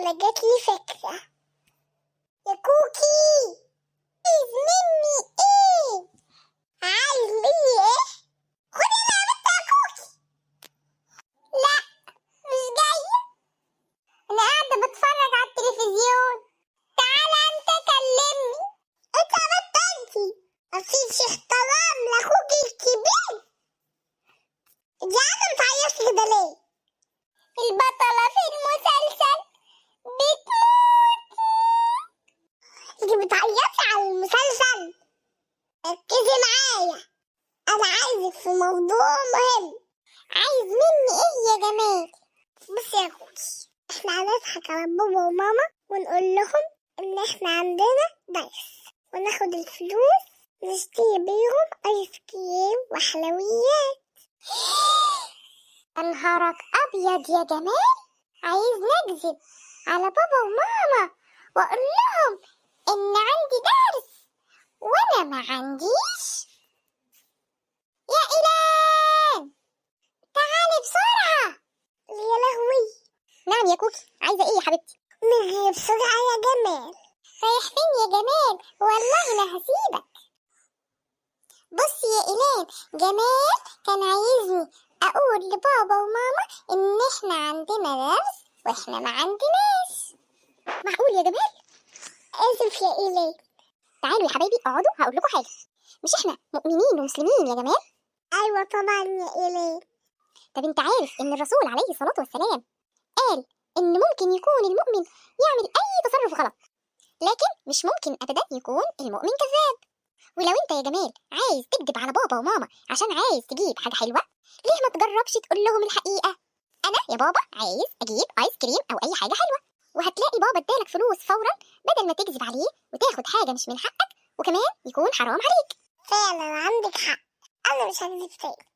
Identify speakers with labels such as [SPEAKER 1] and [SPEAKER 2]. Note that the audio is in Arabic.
[SPEAKER 1] أنا جاتلي فكرة يا كوكي. عايز مني إيه؟ عايز مني إيه؟ خدي لعبتي يا كوكي. لا مش جاية، أنا قاعدة بتفرج على التلفزيون. تعالى أنت كلمني. أنت بطلتي مفيش احترام لأخوكي الكبير. أنت قاعدة متعيطي كده ليه؟ البطلة في المسلسل بتموت. أنت بتعيطي على المسلسل؟ ركزي معايا، أنا عايزك في موضوع مهم. عايز مني إيه يا جمال؟ بصي يا كوكي، إحنا هنضحك على بابا وماما ونقول لهم إن إحنا عندنا درس، وناخد الفلوس نشتري بيهم آيس كريم وحلويات. نهارك أبيض يا جمال، عايز نكذب على بابا وماما وأقول لهم إن عندي درس وأنا ما عنديش؟ يا إيلان تعالي بسرعة. يا لهوي. نعم يا كوكي، عايزة إيه يا حبيبتي؟ نجري بسرعة يا جمال. رايح فين يا جمال؟ والله لا هسيبك. بصي يا إيلان، جمال كان عايزني أقول لبابا وماما إن إحنا عندنا درس وإحنا ما عندناش. معقول يا جمال؟ آسف يا إيلان. تعالوا يا حبايبي اقعدوا، هقول لكم حاجة. مش إحنا مؤمنين ومسلمين يا جمال؟ أيوة طبعا يا إيلان. طب أنت عارف إن الرسول عليه الصلاة والسلام قال إن ممكن يكون المؤمن يعمل أي تصرف غلط، لكن مش ممكن أبدا يكون المؤمن كذاب. ولو أنت يا جمال عايز تكذب على بابا وماما عشان عايز تجيب حاجة حلوة، ليه ما تجربش تقول لهم الحقيقة؟ أنا يا بابا عايز أجيب آيس كريم أو أي حاجة حلوة، وهتلاقي بابا ادالك فلوس فورا بدل ما تكذب عليه وتاخد حاجة مش من حقك، وكمان يكون حرام عليك. فعلا عندك حق، أنا مش هكذب تاني.